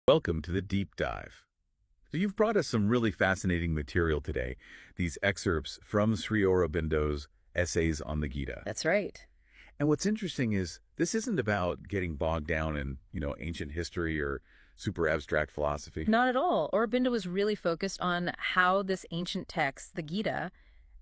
Welcome to the deep dive. So you've brought us some really fascinating material today, these excerpts from Shree Aurobindo's essays on the Gita. That's right. And what's interesting is this isn't about getting bogged down in, ancient history or super abstract philosophy. Not at all. Aurobindo was really focused on how this ancient text, the Gita,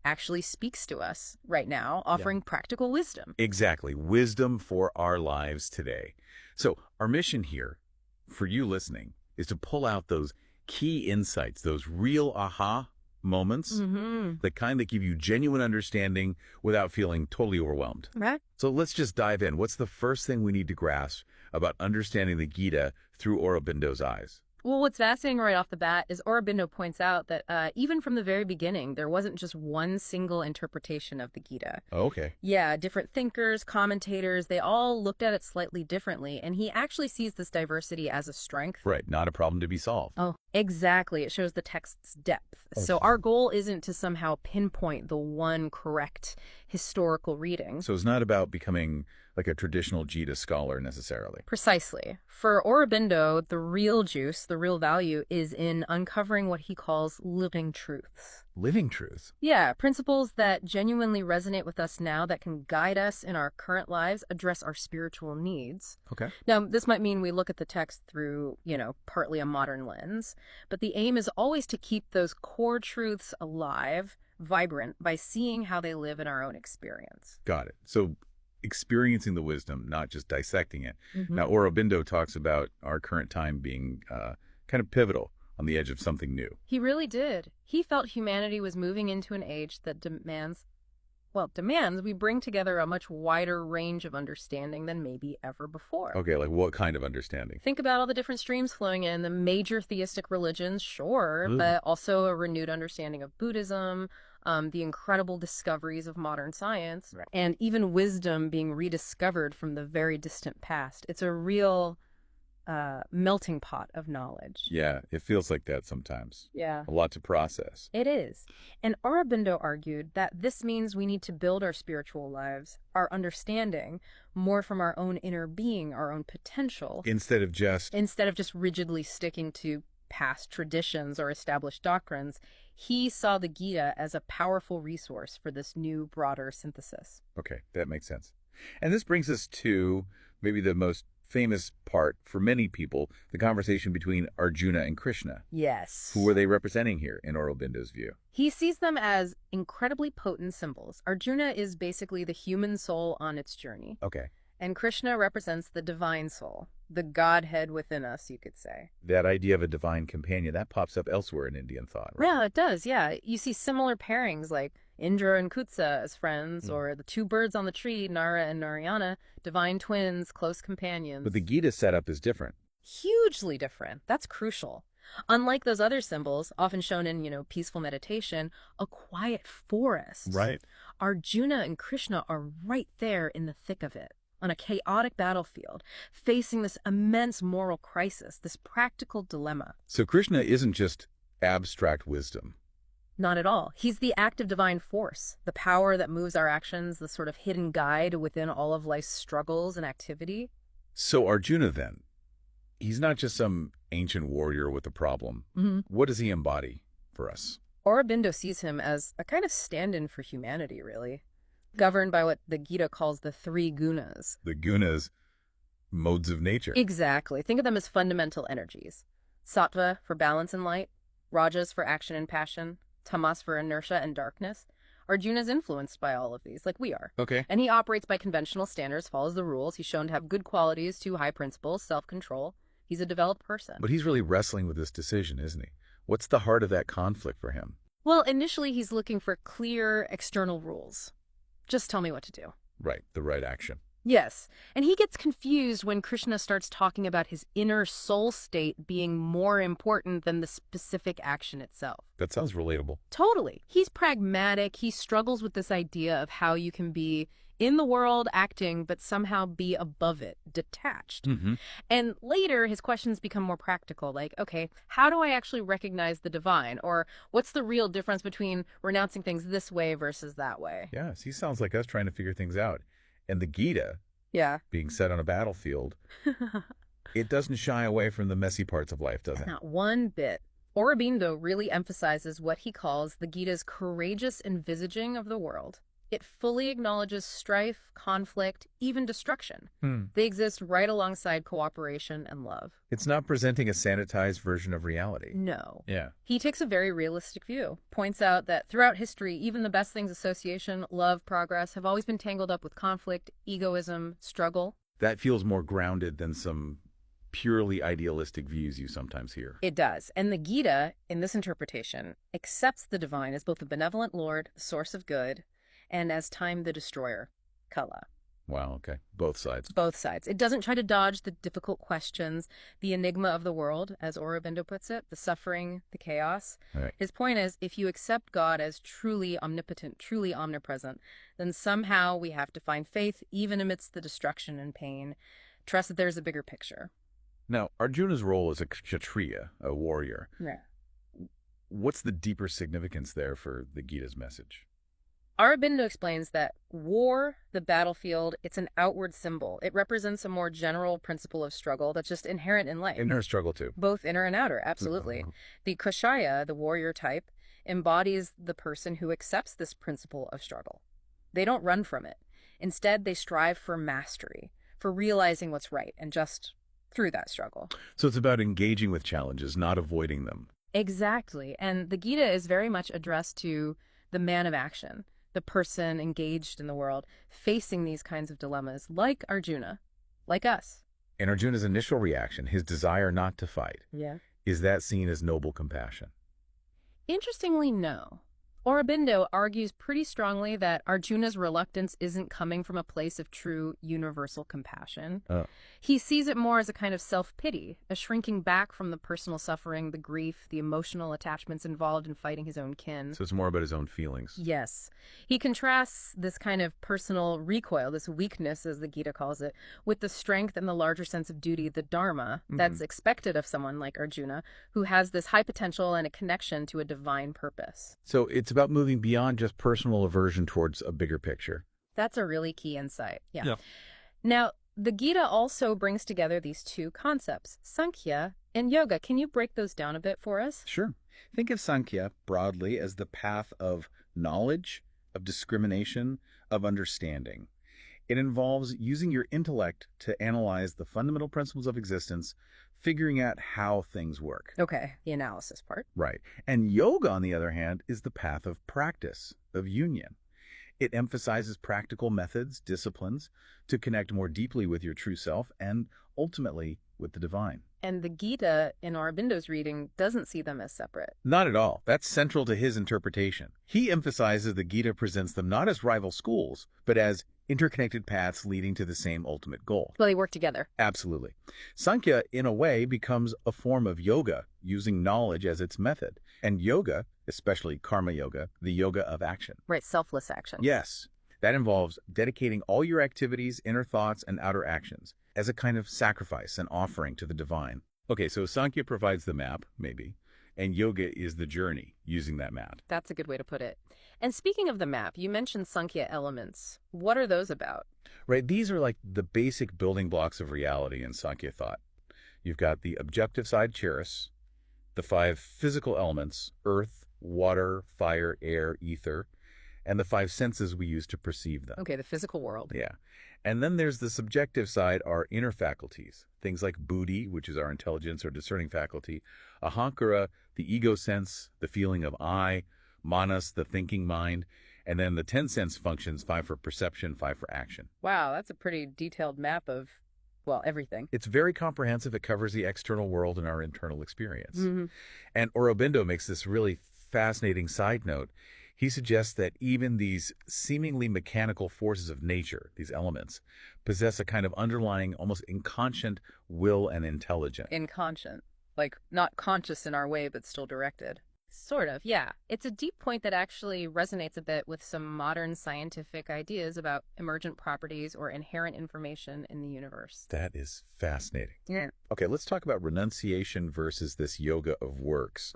actually speaks to us right now, offering practical wisdom. Exactly. Wisdom for our lives today. So our mission here, for you listening, is to pull out those key insights, those real aha moments, the kind that give you genuine understanding without feeling totally overwhelmed. Right. So let's just dive in. What's the first thing we need to grasp about understanding the Gita through Aurobindo's eyes? Well, what's fascinating right off the bat is Aurobindo points out that even from the very beginning, there wasn't just one single interpretation of the Gita. Oh, okay. Yeah, different thinkers, commentators, they all looked at it slightly differently, and he actually sees this diversity as a strength. Right, not a problem to be solved. Oh, exactly. It shows the text's depth. So our goal isn't to somehow pinpoint the one correct historical reading. So it's not about becoming like a traditional Gita scholar necessarily. Precisely. For Aurobindo, the real juice, the real value is in uncovering what he calls living truths. Living truth. Yeah, principles that genuinely resonate with us now, that can guide us in our current lives, address our spiritual needs. Okay. Now, this might mean we look at the text through, partly a modern lens, but the aim is always to keep those core truths alive, vibrant, by seeing how they live in our own experience. Got it. So experiencing the wisdom, not just dissecting it. Now, Aurobindo talks about our current time being kind of pivotal, on the edge of something new. He really did. He felt humanity was moving into an age that demands we bring together a much wider range of understanding than maybe ever before. Okay, like what kind of understanding? Think about all the different streams flowing in, the major theistic religions, sure, but also a renewed understanding of Buddhism, the incredible discoveries of modern science, and even wisdom being rediscovered from the very distant past. It's a real melting pot of knowledge. Yeah, it feels like that sometimes. Yeah. A lot to process. It is. And Aurobindo argued that this means we need to build our spiritual lives, our understanding, more from our own inner being, our own potential. Instead of just rigidly sticking to past traditions or established doctrines, he saw the Gita as a powerful resource for this new, broader synthesis. Okay, that makes sense. And this brings us to maybe the most famous part for many people, the conversation between Arjuna and Krishna. Yes. Who were they representing here in Aurobindo's view? He sees them as incredibly potent symbols. Arjuna is basically the human soul on its journey. Okay. And Krishna represents the divine soul, the Godhead within us, you could say. That idea of a divine companion, that pops up elsewhere in Indian thought, right? Yeah, it does, yeah. You see similar pairings like Indra and Kutsa as friends, or the two birds on the tree, Nara and Narayana, divine twins, close companions. But the Gita setup is different. Hugely different. That's crucial. Unlike those other symbols, often shown in, peaceful meditation, a quiet forest. Right. Arjuna and Krishna are right there in the thick of it, on a chaotic battlefield, facing this immense moral crisis, this practical dilemma. So Krishna isn't just abstract wisdom. Not at all. He's the active divine force, the power that moves our actions, the sort of hidden guide within all of life's struggles and activity. So Arjuna, then, he's not just some ancient warrior with a problem. What does he embody for us? Aurobindo sees him as a kind of stand-in for humanity, really, governed by what the Gita calls the three gunas. The gunas, modes of nature. Exactly. Think of them as fundamental energies. Sattva for balance and light, rajas for action and passion, tamas for inertia and darkness. Arjuna's influenced by all of these, like we are. Okay. And he operates by conventional standards, follows the rules. He's shown to have good qualities, two high principles, self-control. He's a developed person. But he's really wrestling with this decision, isn't he? What's the heart of that conflict for him? Well, initially he's looking for clear external rules. Just tell me what to do. Right, the right action. Yes, and he gets confused when Krishna starts talking about his inner soul state being more important than the specific action itself. That sounds relatable. Totally. He's pragmatic. He struggles with this idea of how you can be in the world acting, but somehow be above it, detached. And later, his questions become more practical, like, okay, how do I actually recognize the divine? Or what's the real difference between renouncing things this way versus that way? Yes, he sounds like us trying to figure things out. And the Gita, being set on a battlefield, It doesn't shy away from the messy parts of life, does it? Not one bit. Aurobindo really emphasizes what he calls the Gita's courageous envisaging of the world. It fully acknowledges strife, conflict, even destruction. They exist right alongside cooperation and love. It's not presenting a sanitized version of reality. No. Yeah. He takes a very realistic view, points out that throughout history, even the best things association, love, progress, have always been tangled up with conflict, egoism, struggle. That feels more grounded than some purely idealistic views you sometimes hear. It does. And the Gita, in this interpretation, accepts the divine as both the benevolent Lord, the source of good, and as time the destroyer, Kala. Wow, okay. Both sides. Both sides. It doesn't try to dodge the difficult questions, the enigma of the world, as Aurobindo puts it, the suffering, the chaos. Right. His point is, if you accept God as truly omnipotent, truly omnipresent, then somehow we have to find faith, even amidst the destruction and pain. Trust that there's a bigger picture. Now, Arjuna's role as a kshatriya, a warrior, Yeah. what's the deeper significance there for the Gita's message? Aurobindo explains that war, the battlefield, it's an outward symbol. It represents a more general principle of struggle that's just inherent in life. In her struggle, too. Both inner and outer, absolutely. The Kashaya, the warrior type, embodies the person who accepts this principle of struggle. They don't run from it. Instead, they strive for mastery, for realizing what's right, and just through that struggle. So it's about engaging with challenges, not avoiding them. Exactly. And the Gita is very much addressed to the man of action, the person engaged in the world, facing these kinds of dilemmas, like Arjuna, like us. And Arjuna's initial reaction, his desire not to fight, Yeah. is that seen as noble compassion? Interestingly, no. Aurobindo argues pretty strongly that Arjuna's reluctance isn't coming from a place of true universal compassion. Oh. He sees it more as a kind of self-pity, a shrinking back from the personal suffering, the grief, the emotional attachments involved in fighting his own kin. So it's more about his own feelings. Yes. He contrasts this kind of personal recoil, this weakness, as the Gita calls it, with the strength and the larger sense of duty, the dharma, that's expected of someone like Arjuna, who has this high potential and a connection to a divine purpose. So it's about moving beyond just personal aversion towards a bigger picture. That's a really key insight. Yeah. Yep. Now, the Gita also brings together these two concepts, Sankhya and yoga. Can you break those down a bit for us? Sure. Think of Sankhya broadly as the path of knowledge, of discrimination, of understanding. It involves using your intellect to analyze the fundamental principles of existence, figuring out how things work. Okay, the analysis part. Right. And yoga, on the other hand, is the path of practice, of union. It emphasizes practical methods, disciplines, to connect more deeply with your true self and ultimately with the divine. And the Gita, in Aurobindo's reading, doesn't see them as separate. Not at all. That's central to his interpretation. He emphasizes the Gita presents them not as rival schools, but as interconnected paths leading to the same ultimate goal. Well, they work together. Absolutely. Sankhya, in a way, becomes a form of yoga, using knowledge as its method. And yoga, especially karma yoga, the yoga of action. Right, selfless action. Yes, that involves dedicating all your activities, inner thoughts, and outer actions as a kind of sacrifice and offering to the divine. Okay, so Sankhya provides the map, maybe, and yoga is the journey using that map. That's a good way to put it. And speaking of the map, you mentioned Sankhya elements. What are those about? Right, these are like the basic building blocks of reality in Sankhya thought. You've got the objective side, charis, the 5 physical elements, earth, water, fire, air, ether, and the 5 senses we use to perceive them. Okay, the physical world. Yeah. And then there's the subjective side, our inner faculties, things like buddhi, which is our intelligence or discerning faculty, ahankara, the ego sense, the feeling of I, manas, the thinking mind, and then the 10 sense functions, 5 for perception, 5 for action. Wow, that's a pretty detailed map of, well, everything. It's very comprehensive. It covers the external world and our internal experience. Mm-hmm. And Aurobindo makes this really fascinating side note. He suggests that even these seemingly mechanical forces of nature, these elements, possess a kind of underlying, almost inconscient will and intelligence. Inconscient. Like, not conscious in our way, but still directed. Sort of, yeah. It's a deep point that actually resonates a bit with some modern scientific ideas about emergent properties or inherent information in the universe. That is fascinating. Yeah. Okay, let's talk about renunciation versus this yoga of works.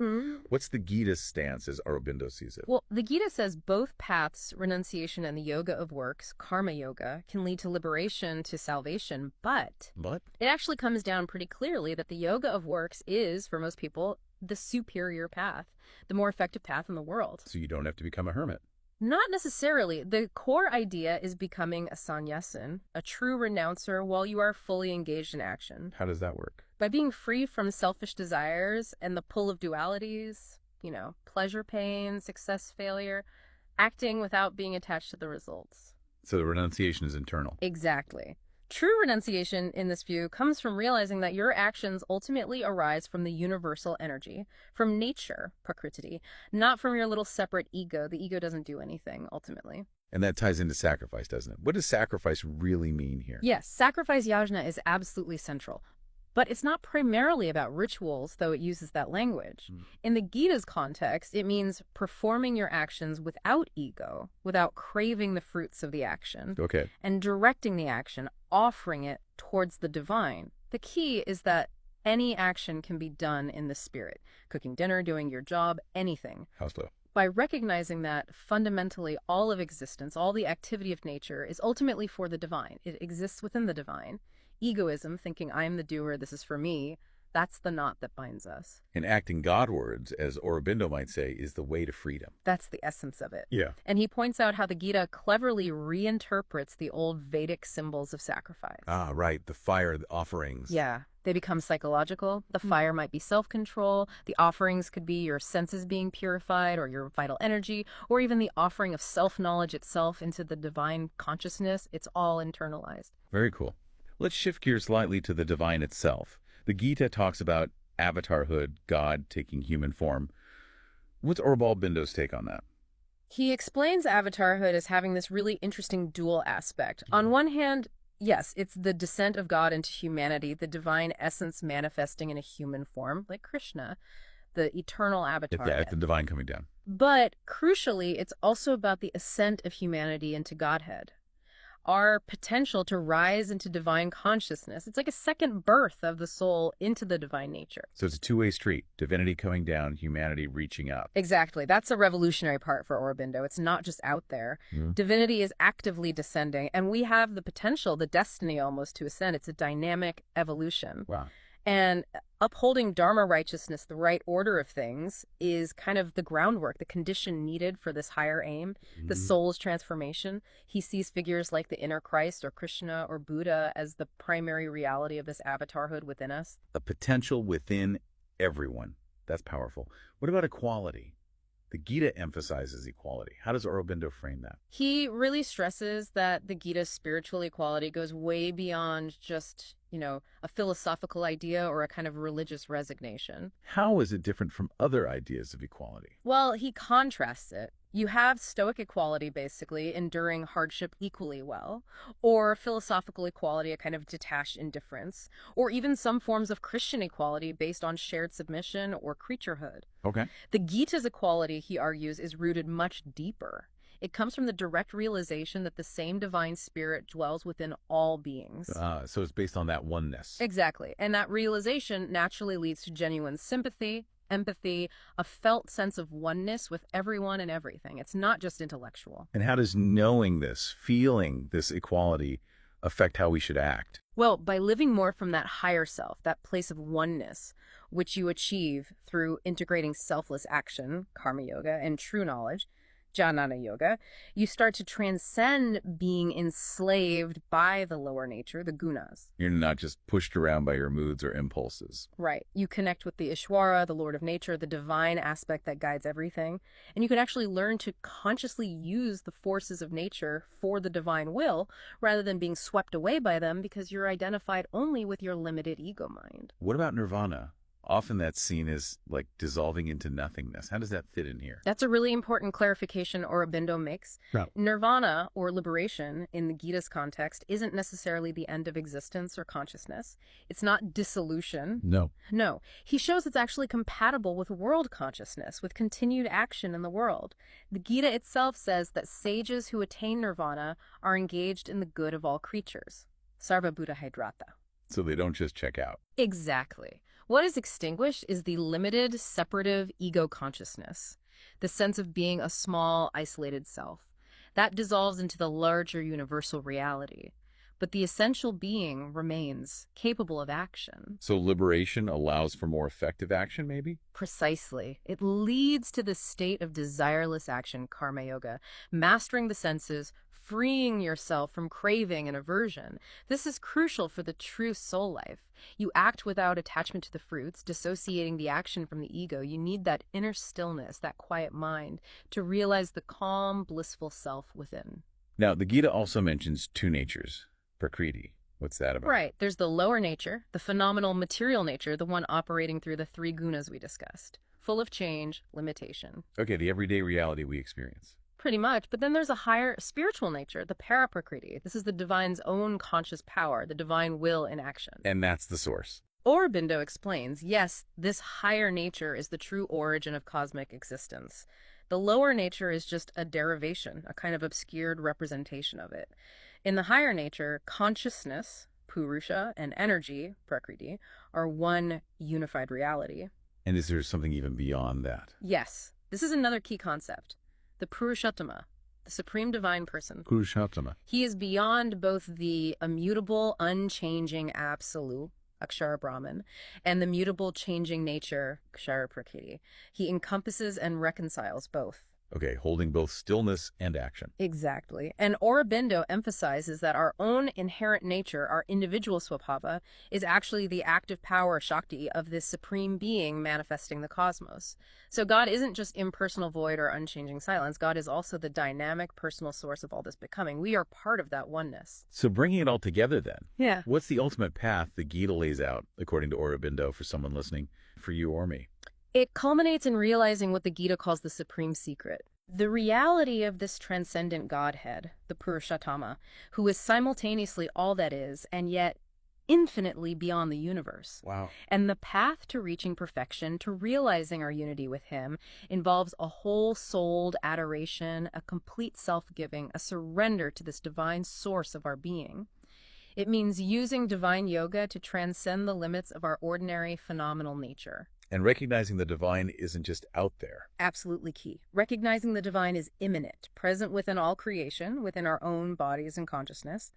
What's the Gita's stance as Aurobindo sees it? Well, the Gita says both paths, renunciation and the yoga of works, karma yoga, can lead to liberation, to salvation, but But it actually comes down pretty clearly that the yoga of works is, for most people, the superior path, the more effective path in the world. so you don't have to become a hermit. Not necessarily. The core idea is becoming a sannyasin, a true renouncer, while you are fully engaged in action. How does that work? By being free from selfish desires and the pull of dualities, pleasure, pain, success, failure, acting without being attached to the results. So the renunciation is internal. Exactly. True renunciation, in this view, comes from realizing that your actions ultimately arise from the universal energy, from nature, prakriti, not from your little separate ego. The ego doesn't do anything, ultimately. And that ties into sacrifice, doesn't it? What does sacrifice really mean here? Yes, sacrifice yajna is absolutely central. But it's not primarily about rituals, though it uses that language. In the Gita's context, it means performing your actions without ego, without craving the fruits of the action, Okay. and directing the action, offering it towards the divine. The key is that any action can be done in the spirit. Cooking dinner, doing your job, anything. How so? By recognizing that fundamentally all of existence, all the activity of nature, is ultimately for the divine. It exists within the divine. Egoism, thinking I'm the doer, this is for me, that's the knot that binds us. And acting Godwards, as Aurobindo might say, is the way to freedom. That's the essence of it. Yeah. And he points out how the Gita cleverly reinterprets the old Vedic symbols of sacrifice. Ah, right. The fire, the offerings. Yeah. They become psychological. The fire might be self-control. The offerings could be your senses being purified or your vital energy, or even the offering of self-knowledge itself into the divine consciousness. It's all internalized. Very cool. Let's shift gears slightly to the divine itself. The Gita talks about avatarhood, God taking human form. What's Aurobindo's take on that? He explains avatarhood as having this really interesting dual aspect. On one hand, yes, it's the descent of God into humanity, the divine essence manifesting in a human form, like Krishna, the eternal avatar. Yeah, the divine coming down. But crucially, it's also about the ascent of humanity into Godhead. Our potential to rise into divine consciousness. It's like a second birth of the soul into the divine nature. So it's a two-way street. Divinity coming down, humanity reaching up. Exactly. That's a revolutionary part for Aurobindo. It's not just out there. Divinity is actively descending, and we have the potential, the destiny almost, to ascend. It's a dynamic evolution. Wow. And upholding Dharma righteousness, the right order of things, is kind of the groundwork, the condition needed for this higher aim, the soul's transformation. He sees figures like the inner Christ or Krishna or Buddha as the primary reality of this avatarhood within us. A potential within everyone. That's powerful. What about equality? The Gita emphasizes equality. How does Aurobindo frame that? He really stresses that the Gita's spiritual equality goes way beyond just, a philosophical idea or a kind of religious resignation. How is it different from other ideas of equality? Well, he contrasts it. You have Stoic equality, basically, enduring hardship equally well, or philosophical equality, a kind of detached indifference, or even some forms of Christian equality based on shared submission or creaturehood. Okay. The Gita's equality, he argues, is rooted much deeper. It comes from the direct realization that the same divine spirit dwells within all beings. So it's based on that oneness. Exactly. And that realization naturally leads to genuine sympathy, empathy, a felt sense of oneness with everyone and everything. It's not just intellectual. And how does knowing this, feeling this equality, affect how we should act? Well, by living more from that higher self, that place of oneness, which you achieve through integrating selfless action, karma yoga, and true knowledge, jnana yoga, you start to transcend being enslaved by the lower nature, the gunas. You're not just pushed around by your moods or impulses. Right. You connect with the Ishwara, the Lord of Nature, the divine aspect that guides everything. And you can actually learn to consciously use the forces of nature for the divine will, rather than being swept away by them because you're identified only with your limited ego mind. What about nirvana? Often that's seen as like dissolving into nothingness. How does that fit in here? That's a really important clarification Aurobindo makes. Yeah. Nirvana, or liberation, in the Gita's context, isn't necessarily the end of existence or consciousness. It's not dissolution. No. No. He shows it's actually compatible with world consciousness, with continued action in the world. The Gita itself says that sages who attain nirvana are engaged in the good of all creatures. Sarva Buddha Hydrata. So they don't just check out. Exactly. What is extinguished is the limited, separative ego consciousness, the sense of being a small, isolated self. That dissolves into the larger universal reality. But the essential being remains capable of action. So liberation allows for more effective action, maybe? Precisely. It leads to the state of desireless action, karma yoga, mastering the senses, freeing yourself from craving and aversion. This is crucial for the true soul life. You act without attachment to the fruits, dissociating the action from the ego. You need that inner stillness, that quiet mind, to realize the calm, blissful self within. Now, the Gita also mentions two natures, prakriti. What's that about? Right. There's the lower nature, the phenomenal material nature, the one operating through the three gunas we discussed, full of change, limitation. Okay, the everyday reality we experience. Pretty much. But then there's a higher spiritual nature, the paraprakriti. This is the divine's own conscious power, the divine will in action. And that's the source. Aurobindo explains, yes, this higher nature is the true origin of cosmic existence. The lower nature is just a derivation, a kind of obscured representation of it. In the higher nature, consciousness, purusha, and energy, prakriti, are one unified reality. And is there something even beyond that? Yes, this is another key concept. The Purushottama, the supreme divine person. Purushottama. He is beyond both the immutable, unchanging absolute, Akshara Brahman, and the mutable, changing nature, Kshara Prakriti. He encompasses and reconciles both. Okay, holding both stillness and action. Exactly. And Aurobindo emphasizes that our own inherent nature, our individual swabhava, is actually the active power, Shakti, of this supreme being manifesting the cosmos. So God isn't just impersonal void or unchanging silence. God is also the dynamic personal source of all this becoming. We are part of that oneness. So bringing it all together then, Yeah. what's the ultimate path the Gita lays out, according to Aurobindo, for someone listening, for you or me? It culminates in realizing what the Gita calls the supreme secret. The reality of this transcendent Godhead, the Purushottama, who is simultaneously all that is, and yet infinitely beyond the universe. Wow. And the path to reaching perfection, to realizing our unity with him, involves a whole-souled adoration, a complete self-giving, a surrender to this divine source of our being. It means using divine yoga to transcend the limits of our ordinary phenomenal nature. And recognizing the divine isn't just out there. Absolutely key. Recognizing the divine is immanent, present within all creation, within our own bodies and consciousness,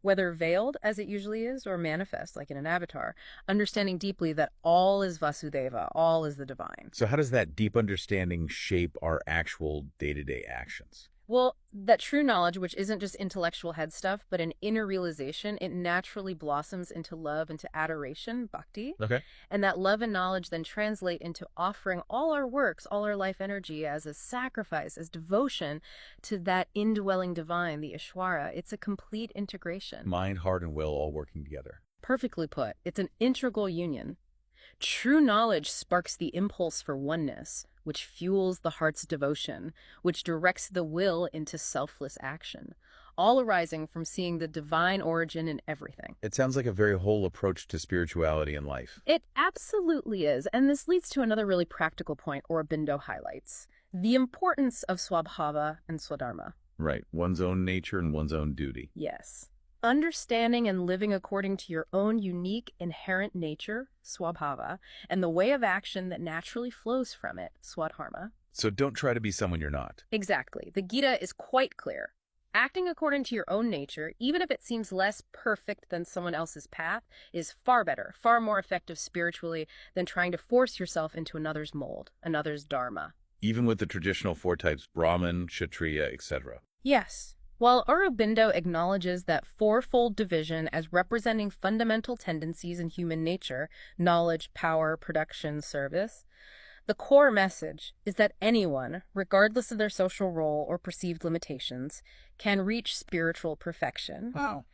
whether veiled, as it usually is, or manifest, like in an avatar, understanding deeply that all is Vasudeva, all is the divine. So how does that deep understanding shape our actual day-to-day actions? Well, that true knowledge, which isn't just intellectual head stuff, but an inner realization, it naturally blossoms into love, into adoration, bhakti. Okay. And that love and knowledge then translate into offering all our works, all our life energy as a sacrifice, as devotion to that indwelling divine, the Ishwara. It's a complete integration. Mind, heart, and will all working together. Perfectly put. It's an integral union. True knowledge sparks the impulse for oneness, which fuels the heart's devotion, which directs the will into selfless action, all arising from seeing the divine origin in everything. It sounds like a very whole approach to spirituality and life. It absolutely is, and this leads to another really practical point Aurobindo highlights, the importance of swabhava and swadharma. Right. One's own nature and one's own duty. Yes. Understanding and living according to your own unique inherent nature, swabhava, and the way of action that naturally flows from it, swadharma. So don't try to be someone you're not. Exactly. The Gita is quite clear. Acting according to your own nature, even if it seems less perfect than someone else's path, is far better, far more effective spiritually than trying to force yourself into another's mold, another's dharma. Even with the traditional four types, Brahman, Kshatriya, etc. Yes. While Aurobindo acknowledges that fourfold division as representing fundamental tendencies in human nature, knowledge, power, production, service, the core message is that anyone, regardless of their social role or perceived limitations, can reach spiritual perfection. Wow.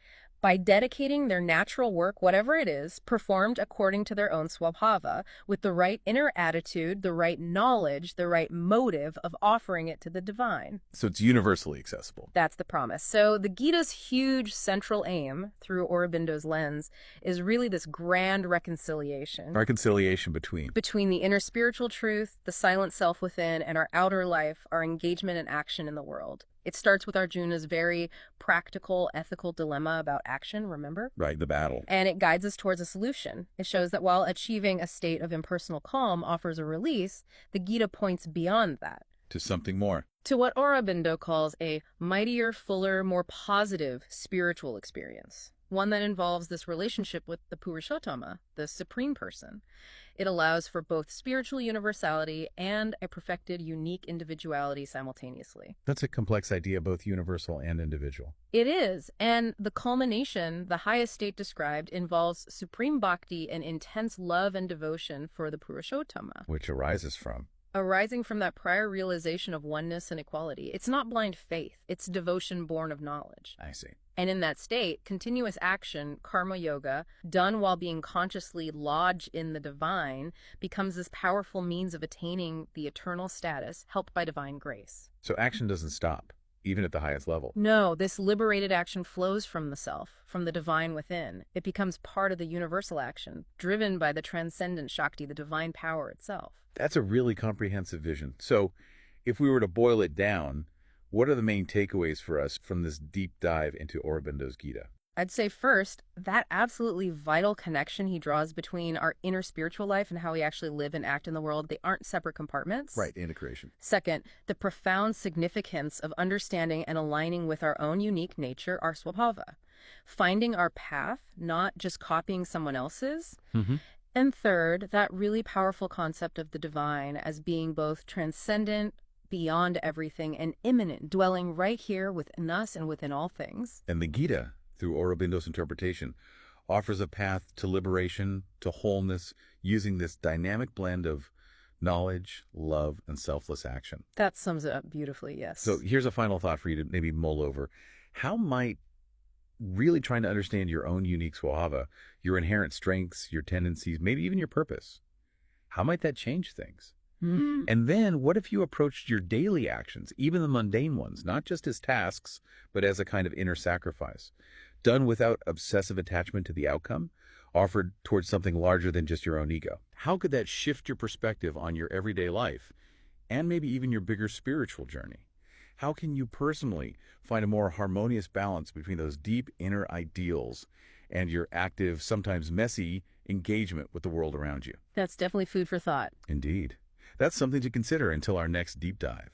by dedicating their natural work, whatever it is, performed according to their own swabhava, with the right inner attitude, the right knowledge, the right motive of offering it to the divine. So it's universally accessible. That's the promise. So the Gita's huge central aim, through Aurobindo's lens, is really this grand reconciliation. Reconciliation between The inner spiritual truth, the silent self within, and our outer life, our engagement and action in the world. It starts with Arjuna's very practical, ethical dilemma about action, remember? Right, the battle. And it guides us towards a solution. It shows that while achieving a state of impersonal calm offers a release, the Gita points beyond that. To something more. To what Aurobindo calls a mightier, fuller, more positive spiritual experience. One that involves this relationship with the Purushottama, the Supreme Person. It allows for both spiritual universality and a perfected, unique individuality simultaneously. That's a complex idea, both universal and individual. It is, and the culmination, the highest state described, involves supreme bhakti and intense love and devotion for the Purushottama. Which arises from? Arising from that prior realization of oneness and equality. It's not blind faith, it's devotion born of knowledge. I see. And in that state, continuous action, karma yoga, done while being consciously lodged in the divine, becomes this powerful means of attaining the eternal status, helped by divine grace. So action doesn't stop, even at the highest level. No, this liberated action flows from the self, from the divine within. It becomes part of the universal action, driven by the transcendent Shakti, the divine power itself. That's a really comprehensive vision. So if we were to boil it down, what are the main takeaways for us from this deep dive into Aurobindo's Gita? I'd say first, that absolutely vital connection he draws between our inner spiritual life and how we actually live and act in the world. They aren't separate compartments. Right, integration. Second, the profound significance of understanding and aligning with our own unique nature, our swabhava. Finding our path, not just copying someone else's. Mm-hmm. And third, that really powerful concept of the divine as being both transcendent, beyond everything, and immanent, dwelling right here within us and within all things. And the Gita, through Aurobindo's interpretation, offers a path to liberation, to wholeness, using this dynamic blend of knowledge, love, and selfless action. That sums it up beautifully, yes. So here's a final thought for you to maybe mull over. How might really trying to understand your own unique swabhava, your inherent strengths, your tendencies, maybe even your purpose, how might that change things? Mm-hmm. And then what if you approached your daily actions, even the mundane ones, not just as tasks, but as a kind of inner sacrifice, done without obsessive attachment to the outcome, offered towards something larger than just your own ego? How could that shift your perspective on your everyday life and maybe even your bigger spiritual journey? How can you personally find a more harmonious balance between those deep inner ideals and your active, sometimes messy, engagement with the world around you? That's definitely food for thought. Indeed. That's something to consider until our next deep dive.